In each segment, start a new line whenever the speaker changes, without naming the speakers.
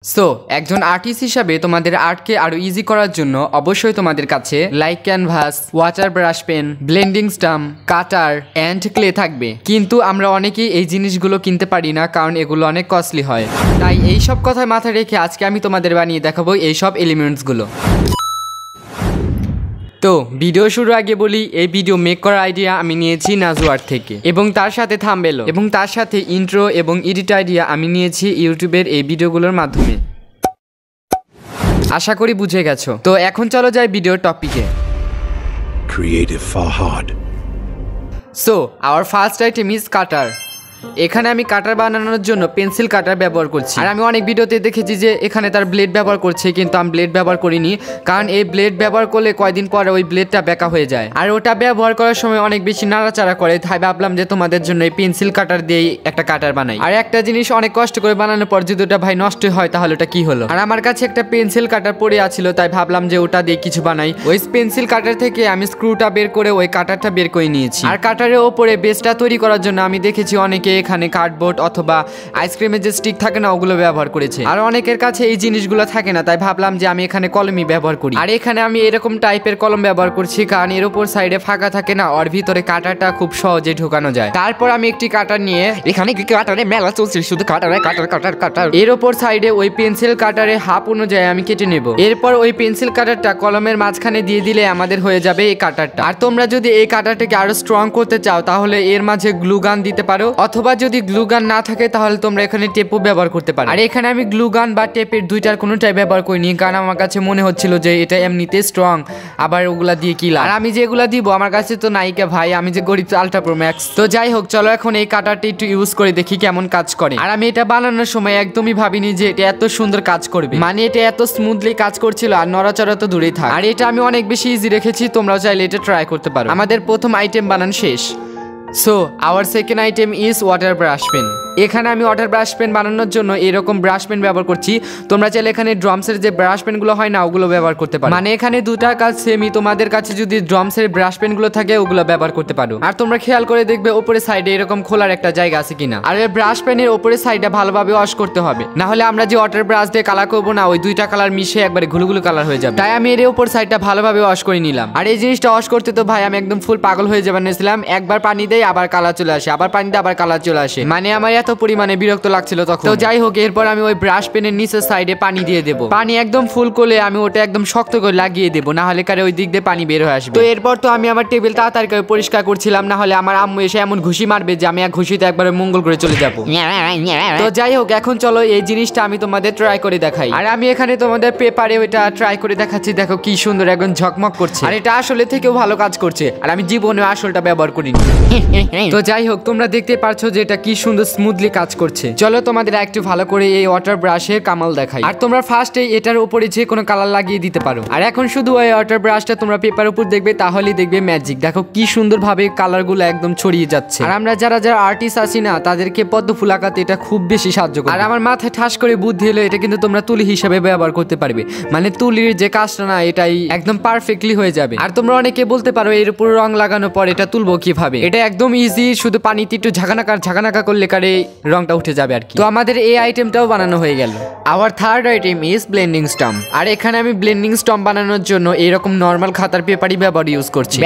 So একজন artist হিসাবে তোমাদের আর্টকে আরো ইজি করার জন্য অবশ্যই তোমাদের কাছে like canvas, water brush pen, blending stump, cutter and clay থাকবে। কিন্তু আমরা অনেকেই এই জিনিসগুলো কিনতে পারি না, কারণ এগুলো অনেক কস্টলি হয়। তাই এই সব কথা মাথায় রেখে আজকে আমি তোমাদের বানিয়ে দেখাবো এই সব এলিমেন্টসগুলো। তো ভিডিও শুরুর আগে বলি, এই ভিডিও মেক করার আইডিয়া আমি নিয়েছি নাজু আর্ট থেকে, এবং তার সাথে থাম্বনেল এবং তার সাথে ইন্ট্রো এবং এডিট আইডিয়া আমি নিয়েছি ইউটিউবের এই ভিডিওগুলোর মাধ্যমে। আশা করি বুঝে গেছো। তো এখন চলো যাই ভিডিওর টপিকে।
Creative Fahad.
So our first item is cutter. এখানে আমি কাটার বানানোর জন্য পেন্সিল কাটার ব্যবহার করছি। আর আমি অনেক ভিডিওতে দেখেছি যে এখানে তার ব্লেড ব্যবহার করছে, কিন্তু আমি ব্লেড ব্যবহার করিনি, কারণ এই ব্লেড ব্যবহার করলে কয়দিন পরে ওই ব্লেডটা বেঁকা হয়ে যায়, আর ওটা ব্যবহার করার সময় অনেক বেশি নাড়াচাড়া করে। তাই ভাবলাম যে তোমাদের জন্য এই পেন্সিল কাটার দিয়েই একটা কাটার বানাই। আর একটা জিনিস অনেক কষ্ট করে বানানোর পর যদি ওটা ভাই নষ্ট হয় তাহলে ওটা কি হলো। আর আমার কাছে একটা পেন্সিল কাটার পড়ে আছিল, তাই ভাবলাম যে ওটা দিয়ে কিছু বানাই। ওই পেন্সিল কাটার থেকে আমি স্ক্রুটা বের করে ওই কাটারটা বের করে নিয়েছি। আর কাটারের ওপরে বেসটা তৈরি করার জন্য আমি দেখেছি অনেকে এখানে কার্ডবোর্ড অথবা আইসক্রিমের যে স্টিক থাকে না ওগুলো ব্যবহার করেছে। আর অনেকের কাছে এই জিনিসগুলো থাকে না, তাই ভাবলাম যে আমি এখানে কলমই ব্যবহার করি। আর এখানে আমি এরকম টাইপের কলম ব্যবহার করছি, কারণ এর উপর সাইডে ফাঁকা থাকে না, ওর ভিতরে কাটারটা খুব সহজে ঢোকানো যায়। তারপর আমি একটি কাটার নিয়ে, এখানে কাটারে মেলা চলছে, শুধু কাটার কাটার কাটার কাটার, এর উপর সাইডে ওই পেন্সিল কাটারে হাফ অনুযায়ী আমি কেটে নেব। এরপর ওই পেন্সিল কাটারটা কলমের মাঝখানে দিয়ে দিলে আমাদের হয়ে যাবে এই কাটারটা। আর তোমরা যদি এই কাটারটাকে আরো স্ট্রং করতে চাও তাহলে এর মাঝে গ্লু গান দিতে পারো, অথবা যদি গ্লু গান না থাকে তাহলে তোমরা এখানে টেপও ব্যবহার করতে পারো। আর এখানে আমি গ্লু গান বা টেপের দুইটার কোনোটাই ব্যবহার করিনি, কারণ আমার কাছে মনে হচ্ছিল যে এটা এমনিতে স্ট্রং, আবার ওগুলা দিয়ে কি লাভ। আর আমি যেগুলা দিব আমার কাছে তো নাইকা ভাই, আমি যে গরিব আলট্রা প্রো ম্যাক্স। তো যাই হোক, চলো এখন এই কাটারটা একটু ইউজ করে দেখি কেমন কাজ করে। আর আমি এটা বানানোর সময় একদমই ভাবিনি যে এটা এত সুন্দর কাজ করবে, মানে এটা এত স্মুথলি কাজ করছিল, আর নড়াচড়া তো দূরেই থাক। আর এটা আমি অনেক বেশি ইজি রেখেছি, তোমরাও চাইলে এটা ট্রাই করতে পারো। আমাদের প্রথম আইটেম বানানো শেষ। So our second item is water brush pen. এখানে আমি ওয়াটার ব্রাশ পেন বানানোর জন্য এরকম ব্রাশ পেন ব্যবহার করছি। তোমরা চাইলে এখানে ড্রামসের যে ব্রাশ পেনগুলো হয় না ওগুলো ব্যবহার করতে পারো, মানে এখানে দুটার কাজ সেমই। তোমাদের কাছে যদি ড্রামসের ব্রাশ পেনগুলো থাকে ওগুলো ব্যবহার করতে পারো। আর তোমরা খেয়াল করে দেখবে উপরে সাইডে এরকম খোলার একটা জায়গা আছে কিনা। আর এই ব্রাশ পেনের উপরে সাইডটা ভালোভাবে ওয়াশ করতে হবে, না হলে আমরা যে ওয়াটার ব্রাশ দিয়ে কালার করবো না, ওই দুইটা কালার মিশে একবারে ঘুলুঘুলু কালার হয়ে যাবে। তাই আমি এর উপর সাইডটা ভালোভাবে ওয়াশ করে নিলাম। আর এই জিনিসটা ওয়াশ করতে তো ভাই আমি একদম ফুল পাগল হয়ে যাবেন নিয়েছিলাম। একবার পানি দেয় আবার কালার চলে আসে, আবার পানি দেয় আবার কালার চলে আসে, মানে আমার এত পরিমাণে বিরক্ত লাগছিল তখন। তো যাই হোক, এরপর আমি ওই ব্রাশ পেনের নিচের সাইডে পানি দিয়ে দেবো। পানি একদম ফুল করলে আমি ওটা একদম শক্ত করে লাগিয়ে দেবো, না হলে কারে ওই দিক দিয়ে পানি বের হয়ে আসবে। তো এরপর তো আমি আমার টেবিল তাড়াতাড়ি করে পরিষ্কার করছিলাম, না হলে আমার আম্মু এসে এমন ঘুষি মারবে যে আমি এক ঘুষিতে একবারে মঙ্গল করে চলে যাবো। তো যাই হোক, এখন চলো এই জিনিসটা আমি তোমাদের ট্রাই করে দেখাই। আর আমি এখানে তোমাদের পেপারে ওইটা ট্রাই করে দেখাচ্ছি, দেখো কি সুন্দর একদম ঝকমক করছে। আর এটা আসলে থেকেও ভালো কাজ করছে, আর আমি জীবনে আসলটা ব্যবহার করিনি। তো যাই হোক, তোমরা দেখতে পারছো যে এটা কি সুন্দর স্মুথলি কাজ করছে। চলো তোমাদের একটু ভালো করে এই ওয়াটার ব্রাশের কামাল দেখাই। আর তোমরা ফার্স্টে এটার উপরে যে কোনো কালার লাগিয়ে দিতে পারো। আর এখন শুধু ওই ওয়াটার ব্রাশটা তোমরা পেপার উপর দেখবে, তাহলেই দেখবে ম্যাজিক। দেখো কি সুন্দর ভাবে কালারগুলো একদম ছড়িয়ে যাচ্ছে। আর আমরা যারা যারা আর্টিস্ট আছি না, তাদেরকে পদ্ম ফুল আঁকাতে এটা খুব বেশি সাহায্য করে। আর আমার মাথায় ঠাস করে বুদ্ধি হলো, এটা কিন্তু তোমরা তুলি হিসেবে ব্যবহার করতে পারবে, মানে তুলির যে কাজটা না এটাই একদম পারফেক্টলি হয়ে যাবে। আর তোমরা অনেকে বলতে পারো এর উপর রং লাগানোর পর এটা তুলবো কিভাবে। এটা একদম ইজি, শুধু পানিতে একটু ঝাঁকানাকা করলে কারে রংটা উঠে যাবে আর কি। তো আমাদের এই আইটেমটাও বানানো হয়ে গেল। Our third item is blending stump. আর এখানে আমি ব্লেন্ডিং স্টাম্প বানানোর জন্য এরকম নর্মাল খাতার পেপারই ব্যবহার ইউজ করছি।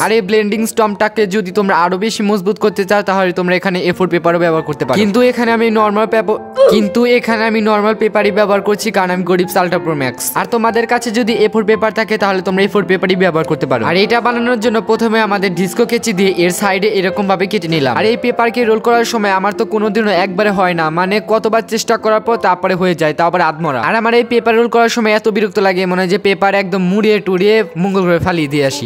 আর এই ব্লেন্ডিং স্টাম্পটাকে যদি তোমরা আরো বেশি মজবুত করতে চাও তাহলে তোমরা এখানে A4 পেপারও ব্যবহার করতে পারো। কিন্তু এখানে আমি নর্মাল পেপারই ব্যবহার করছি, কারণ আমি গরিব আলট্রা প্রো ম্যাক্স। আর তোমাদের কাছে যদি A4 পেপার থাকে তাহলে তোমরা A4 পেপারই ব্যবহার করতে পারো। আর এটা বানানোর জন্য প্রথমে আমাদের ডিস্কো কেচি দিয়ে এর সাইডে এরকম ভাবে কেটে নিলাম। আর এই পেপারকে রোল করার সময় আমার তো কোনোদিনও একবারে হয় না, মানে কতবার চেষ্টা করার পর তারপরে হয়ে যায়, তাও আবার আধমরা। আর আমার এই পেপার রোল করার সময় এত বিরক্ত লাগে, মনে হয় যে পেপার একদম মুড়িয়ে টুড়িয়ে মঙ্গল করে ফালিয়ে দিয়ে আসি।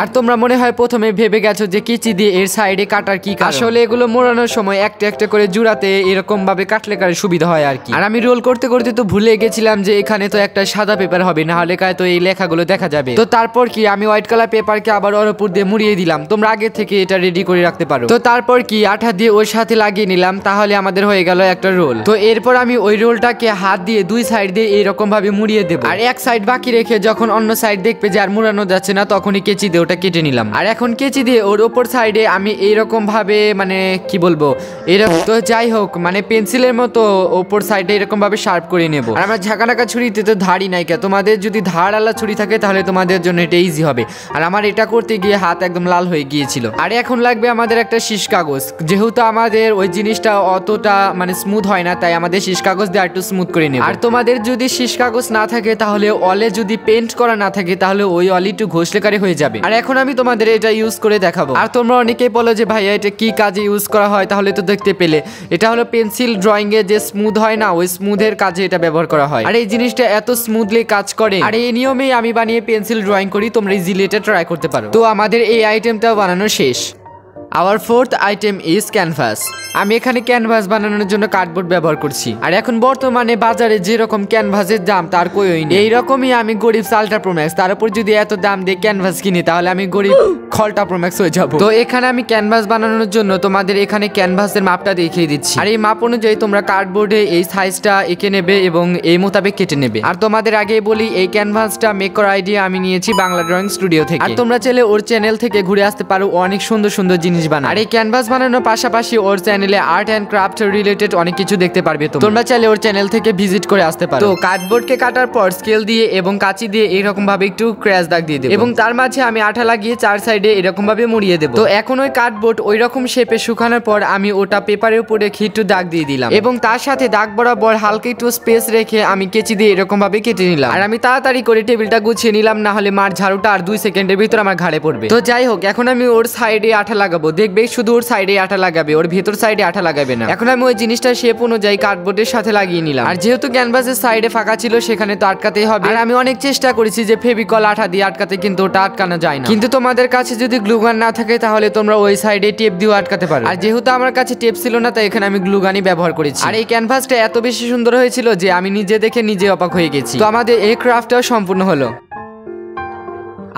আর তোমরা মনে হয় প্রথমে ভেবে গেছো যে কেচি দিয়ে এর সাইডে কাটার কি, আসলে এগুলো মোড়ানোর সময় একটা একটা করে জুড়াতে এরকম ভাবে কাটলে কারে সুবিধা হয় আর কি। আর আমি রোল করতে করতে তো ভুলে গেছিলাম যে এখানে তো একটা সাদা পেপার হবে, না হলে কায় তো এই লেখাগুলো দেখা যাবে। তো তারপর কি আমি হোয়াইট কালার পেপারকে আবার ওর উপর দিয়ে মুড়িয়ে দিলাম। তোমরা আগে থেকে এটা রেডি করে রাখতে পারো। তো তারপর কি আঠা দিয়ে ওর সাথে লাগিয়ে লাগিয়ে নিলাম, তাহলে আমাদের হয়ে গেল একটা রোল। তো এরপর আমি ওই রোলটাকে হাত দিয়ে দুই সাইড দিয়ে এইরকম ভাবে মুড়িয়ে দেবো, আর এক সাইড বাকি রেখে যখন অন্য সাইড দেখবে যে আর মুড়ানো যাচ্ছে না তখনই কেচি দিয়ে ওটা কেটে নিলাম। আর এখন কেচি দিয়ে ওর ওপর সাইডে আমি এইরকম ভাবে মানে কি বলবো এরকম, তো যাই হোক মানে পেন্সিলের মতো ওপর সাইডে এরকম ভাবে শার্প করে নেব। আর আমার ঝাঁকানাকা ছুরিতে তো ধারই নাই, তোমাদের যদি ধারালা ছুরি থাকে তাহলে তোমাদের জন্য এটা ইজি হবে। আর আমার এটা করতে গিয়ে হাত একদম লাল হয়ে গিয়েছিল। আর এখন লাগবে আমাদের একটা শীষ কাগজ, যেহেতু আমাদের ওই জিনিসটা অতটা মানে স্মুথ হয় না, তাই আমাদের শীষ কাগজ দিয়ে একটু স্মুথ করে নেব। আর তোমাদের যদি শীষ কাগজ না থাকে তাহলে অলে যদি পেন্ট করা না থাকে তাহলে ওই অলি একটু ঘষলেকারে হয়ে যাবে। আর এখন আমি তোমাদের এটা ইউজ করে দেখাবো। আর তোমরা অনেকেই বলো যে ভাইয়া এটা কি কাজে ইউজ করা হয়, তাহলে তো দেখতে পেলে এটা হলো পেন্সিল ড্রয়িং এ যে স্মুথ হয় না, ওই স্মুথের কাজে এটা ব্যবহার করা হয়। আর এই জিনিসটা এত স্মুথলি কাজ করে, আর এই নিয়মেই আমি বানিয়ে পেন্সিল ড্রয়িং করি, তোমরা ইজিলি এটা ট্রাই করতে পারো। তো আমাদের এই আইটেমটা বানানো শেষ। Our fourth item is canvas. আমি এখানে ক্যানভাস বানানোর জন্য কার্ডবোর্ড ব্যবহার করছি। আর এখন বর্তমানে বাজারে যেরকম ক্যানভাসের দাম তার কই নেই, এইরকমই আমি গরিব আল্ট্রা প্রো ম্যাক্স, তার উপর যদি এত দাম দিয়ে ক্যানভাস কিনি তাহলে আমি গরিব খলটা প্রো ম্যাক্স হয়ে যাব। তো এখানে আমি ক্যানভাস বানানোর জন্য তোমাদের এখানে ক্যানভাসের মাপটা দেখিয়ে দিচ্ছি। আর এই মাপ অনুযায়ী তোমরা কার্ডবোর্ডে এই সাইজটা এঁকে নেবে এবং এই মোতাবেক কেটে নেবে। আর তোমাদের আগে বলি এই ক্যানভাসটা মেক করার আইডিয়া আমি নিয়েছি বাংলা ড্রয়িং স্টুডিও থেকে। আর তোমরা চাইলে ওর চ্যানেল থেকে ঘুরে আসতে পারো, অনেক সুন্দর সুন্দর জিনিস বানায়। আর এই ক্যানভাস বানানোর পাশাপাশি ওর চ্যানেলে আর্ট এন্ড ক্রাফট রিলেটেড অনেক কিছু দেখতে পারবে। তোমরা চাইলে ওর চ্যানেল থেকে ভিজিট করে আসতে পারো। তো কার্ডবোর্ডকে কাটার পর স্কেল দিয়ে এবং কাঁচি দিয়ে এরকম ভাবে একটু ক্র্যাশ দাগ দিয়ে দেব এবং তার মাঝে আমি আঠা লাগিয়ে চার সাইডে এরকম ভাবে মুড়িয়ে দেব। তো এখন ওই কার্ডবোর্ড ওই রকম শেপে শুকানোর পর আমি ওটা পেপারের উপরে একটু দাগ দিয়ে দিলাম এবং তার সাথে দাগ বরাবর হালকা একটু স্পেস রেখে আমি কেচি দিয়ে এরকম ভাবে কেটে নিলাম। আর আমি তাড়াতাড়ি করে টেবিলটা গুছিয়ে নিলাম, না হলে মার ঝাড়ুটা আর 2 সেকেন্ডের ভিতর আমার ঘাড়ে পড়বে। তো যাই হোক, এখন আমি ওর সাইডে আঠা লাগাবো, দেখবে শুধু ওর সাইডে আঠা লাগাবে, ওর ভেতর সাইডে আঠা লাগাবে না। এখন আমি ওই জিনিসটা শেপ অনুযায়ী কার্ডবোর্ডের সাথে লাগিয়ে নিলাম। আর যেহেতু ক্যানভাসের সাইডে ফাঁকা ছিল সেখানে তো আটকাতেই হবে। আর আমি অনেক চেষ্টা করেছি যে ফেভিকল আঠা দিয়ে আটকাতে, কিন্তু ওটা আটকানো যায় না। কিন্তু তোমাদের কাছে যদি গ্লুগান না থাকে তাহলে তোমরা ওই সাইডে টেপ দিয়েও আটকাতে পারো। আর যেহেতু আমার কাছে টেপ ছিল না তাই এখানে আমি গ্লুগানই ব্যবহার করেছি। আর এই ক্যানভাসটা এত বেশি সুন্দর হয়েছিল যে আমি নিজে দেখে নিজে অবাক হয়ে গেছি। তো আমাদের এই ক্রাফটটাও সম্পূর্ণ হলো।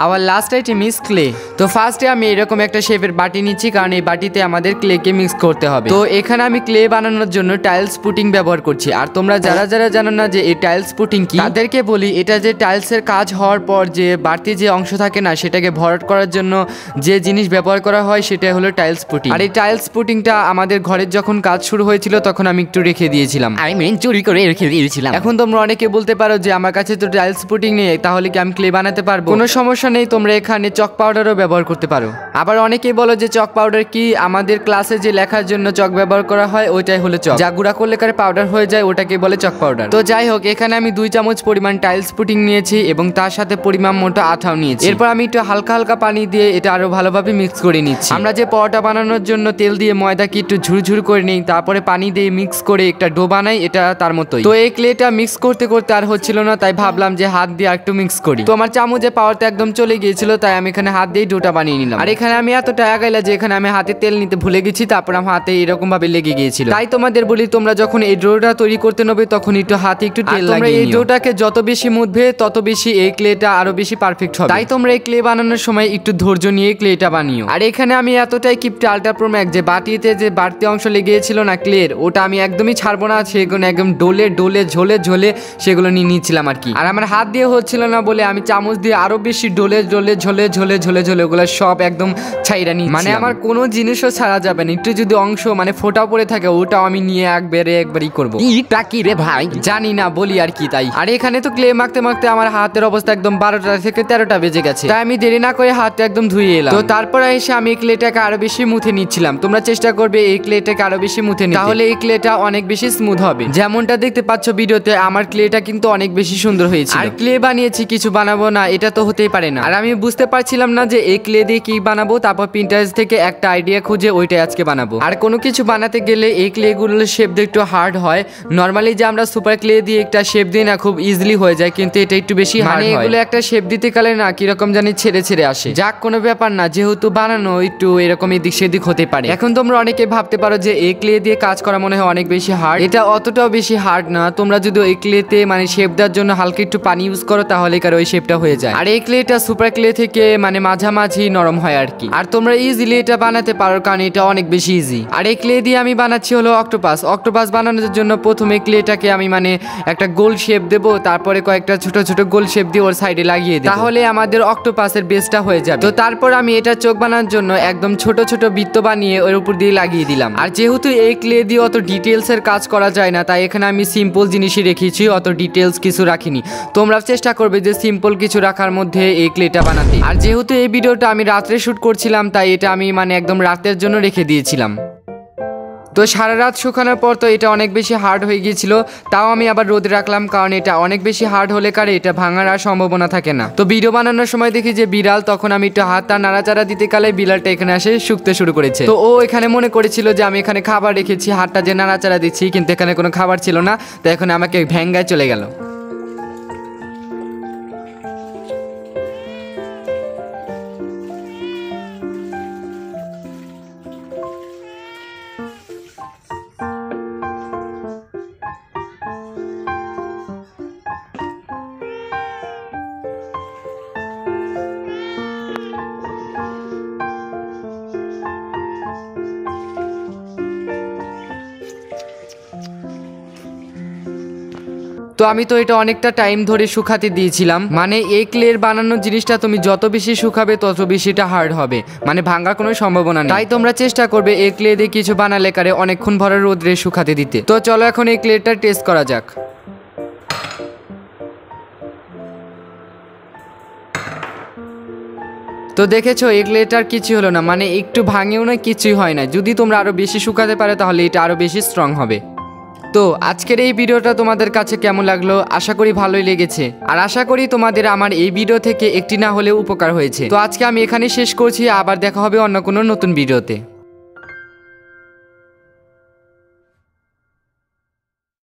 Our last item is clay. তো ফার্স্টে আমি এরকম একটা শেপের বাটি নিচ্ছি, কারণ এই বাটিতে আমাদের ক্লেকে মিক্স করতে হবে। তো এখানে আমি ক্লে বানানোর জন্য টাইলস পুটিং ব্যবহার করছি। আর তোমরা যারা যারা জানো না যে এই টাইলস পুটিং কি, তাদেরকে বলি এটা যে টাইলসের কাজ হওয়ার পর যে বাড়তি যে অংশ থাকে না সেটাকে ভরাট করার জন্য যে জিনিস ব্যবহার করা হয় সেটা হলো টাইলস পুটিং। আর এই টাইলস পুটিংটা আমাদের ঘরের যখন কাজ শুরু হয়েছিল তখন আমি একটু রেখে দিয়েছিলাম, চুরি করে রেখে দিয়েছিলাম। এখন তোমরা অনেকে বলতে পারো যে আমার কাছে তো টাইলস পুটিং নেই, তাহলে কি আমি ক্লে বানাতে পারবো? কোনো সমস্যা নেই, তোমরা এখানে চক পাউডারও ব্যবহার করতে পারো। আবার অনেকেই বলো যে চক পাউডার কি, আমাদের ক্লাসে যে লেখার জন্য চক ব্যবহার করা হয় ওইটাই হলো চক, যা গুঁড়া করলে কারে পাউডার হয়ে যায় ওটাকে বলে চক পাউডার। তো যাই হোক, এখানে আমি 2 চামচ পরিমাণ টাইলস পুটিং নিয়েছি এবং তার সাথে পরিমাণ মতো আঠাও নিয়েছি। এরপর আমি একটু হালকা হালকা পানি দিয়ে এটা আরো ভালোভাবে মিক্স করে নিচ্ছি। আমরা যে পরোটা বানানোর জন্য তেল দিয়ে ময়দাকে একটু ঝুরঝুর করে নিই, তারপরে পানি দিয়ে মিক্স করে একটা ডো বানাই, এটা তার মতোই। তো এই ক্লেটা মিক্স করতে করতে আর হচ্ছিল না, তাই ভাবলাম যে হাত দিয়ে একটু মিক্স করি। তো আমার চামচে পাওয়ারটা একদম চলে গিয়েছিল, তাই আমি এখানে হাত দিয়ে ডোটা বানিয়ে নিলাম। আর এখানে আমি এতটা আগাইলা যে এখানে আমি হাতে তেল নিতে ভুলে গেছি, তারপর আমার হাতে এরকম ভাবে লেগে গিয়েছিল। তাই তোমাদের বলি, তোমরা যখন এই ডোটা তৈরি করতে নেবে তখন একটু হাতে একটু তেল লাগিয়ে নিও। এই ডোটাকে যত বেশি মুছবে তত বেশি এই ক্লেটা আরো বেশি পারফেক্ট হবে। তাই তোমরা এই ক্লে বানানোর সময় একটু ধৈর্য নিয়ে ক্লেটা বানিও। আর এখানে আমি এতটাই কিপটা আল্ট্রা প্রো ম্যাক্স যে বাটিতে যে বাড়তি অংশ লেগেছিল না ক্লের, ওটা আমি একদমই ছাড়বো না, সেগুলো একদম ডোলে ডোলে ঝোলে ঝোলে সেগুলো নিয়ে নিচ্ছিলাম আর কি। আর আমার হাত দিয়ে হচ্ছিল না বলে আমি চামচ দিয়ে আরো বেশি ডোলে ডোলে ঝোলে ঝোলে ঝোলে ঝোলে ওগুলো সব একদম ছাইরা নিচ্ছি। মানে আমার কোনো জিনিসও ছাড়া যাবে না, একটু যদি অংশ মানে ফোটা পড়ে থাকে ওটাও আমি নিয়ে একবারই করবো। কি রে ভাই জানি না, বলি আর কি তাই। আর এখানে তো ক্লে মাখতে মাখতে আমার হাতের অবস্থা একদম 12টা থেকে 13টা বেজে গেছে, তাই আমি দেরি না করে হাতটা একদম ধুয়ে এলাম। তো তারপরে এসে আমি এই ক্লেটাকে আরো বেশি মুথে নিচ্ছিলাম। তোমরা চেষ্টা করবে এই ক্লেটাকে আরো বেশি মুথে নিতে, তাহলে এই ক্লেটা অনেক বেশি স্মুথ হবে। যেমনটা দেখতে পাচ্ছ ভিডিওতে, আমার ক্লেটা কিন্তু অনেক বেশি সুন্দর হয়েছে। আর ক্লে বানিয়েছি কিছু বানাবো না, এটা তো হতেই পারে না। আর আমি বুঝতে পারছিলাম না যে এই ক্লে দিয়ে কি বানাবো, তারপর পিন্টারেস্ট থেকে একটা আইডিয়া খুঁজে ওইটাই আজকে বানাবো। আর কোনো কিছু বানাতে গেলে এই ক্লে গুলোর শেপ দিয়ে একটু হার্ড হয়। নর্মালি যে আমরা সুপার ক্লে দিয়ে একটা শেপ দিই না, খুব ইজিলি হয়ে যায়, কিন্তু এটা একটু বেশি হার্ড হয়। এগুলো একটা শেপ দিতে গেলে না কিরকম জানি ছেড়ে ছেড়ে আসে। যাক, কোনো ব্যাপার না, যেহেতু বানানো একটু এরকম এদিক সেদিক হতে পারে। এখন তোমরা অনেকে ভাবতে পারো যে এই ক্লে দিয়ে কাজ করা মনে হয় অনেক বেশি হার্ড, এটা অতটাও বেশি হার্ড না। তোমরা যদি এই ক্লেতে মানে শেপ দেওয়ার জন্য হালকা একটু পানি ইউজ করো তাহলে কার ওই শেপটা হয়ে যায়। আর এই ক্লেটা সুপার ক্লে থেকে মানে মাঝামাঝি নরম হয় আর কি। আর তোমরা ইজিলি এটা বানাতে পারো কারণ এটা অনেক বেশি ইজি। আর এই ক্লে দিয়ে আমি বানাচ্ছি হলো অক্টোপাস। অক্টোপাস বানানোর জন্য প্রথমে ক্লেটাকে আমি মানে একটা গোল শেপ দেবো, তারপরে কয়েকটা ছোট ছোট গোল শেপ দিয়ে ওর সাইডে লাগিয়ে দেবো, তাহলে আমাদের অক্টোপাসের বেসটা হয়ে যাবে। তো তারপর আমি এটা চোখ বানানোর জন্য একদম ছোট ছোট বৃত্ত বানিয়ে ওর উপর দিয়ে লাগিয়ে দিলাম। আর যেহেতু এই ক্লে দিয়ে অত ডিটেলসের কাজ করা যায় না, তাই এখানে আমি সিম্পল জিনিসই রেখেছি, অত ডিটেলস কিছু রাখিনি। তোমরা চেষ্টা করবে যে সিম্পল কিছু রাখার মধ্যে এই ক্লেটা বানাতে। আর যেহেতু এই ভিডিওটা আমি রাত্রে শুট করছিলাম, তাই এটা আমি মানে একদম রাতের জন্য রেখে দিয়েছিলাম। তো সারা রাত শুকানোর পর তো এটা অনেক বেশি হার্ড হয়ে গিয়েছিল, তাও আমি আবার রোদে রাখলাম কারণ এটা অনেক বেশি হার্ড হলে কারে এটা ভাঙার আর সম্ভাবনা থাকে না। তো ভিডিও বানানোর সময় দেখি যে বিড়াল, তখন আমি একটু হাতটা নাড়াচাড়া দিতে কালে বিড়ালটা এখানে এসে শুকতে শুরু করেছে। তো ও এখানে মনে করেছিল যে আমি এখানে খাবার রেখেছি, হাতটা যে নাড়াচাড়া দিচ্ছি, কিন্তু এখানে কোনো খাবার ছিল না। তো এখন আমাকে ভেঙ্গায় চলে গেল। তো আমি তো এটা অনেকটা টাইম ধরে শুকাতে দিয়েছিলাম। মানে এই ক্লের বানানোর জিনিসটা তুমি যত বেশি শুকাবে তত বেশি এটা হার্ড হবে, মানে ভাঙার কোনো সম্ভাবনা নেই। তাই তোমরা চেষ্টা করবে এই ক্লে দিয়ে কিছু বানালে কারে অনেকক্ষণ ভরে রোদ্রে শুকাতে দিতে। তো চলো এখন এই ক্লেটা টেস্ট করা যাক। তো দেখেছো এই ক্লেটার কিছু হলো না, মানে একটু ভাঙেও না, কিছুই হয় না। যদি তোমরা আরো বেশি শুকাতে পারো তাহলে এটা আরো বেশি স্ট্রং হবে। তো আজকের এই ভিডিওটা তোমাদের কাছে কেমন লাগলো? আশা করি ভালোই লেগেছে। আর আশা করি তোমাদের আমার এই ভিডিও থেকে একটি না হলেও উপকার হয়েছে। তো আজকে আমি এখানে শেষ করছি, আবার দেখা হবে অন্য কোনো নতুন ভিডিওতে।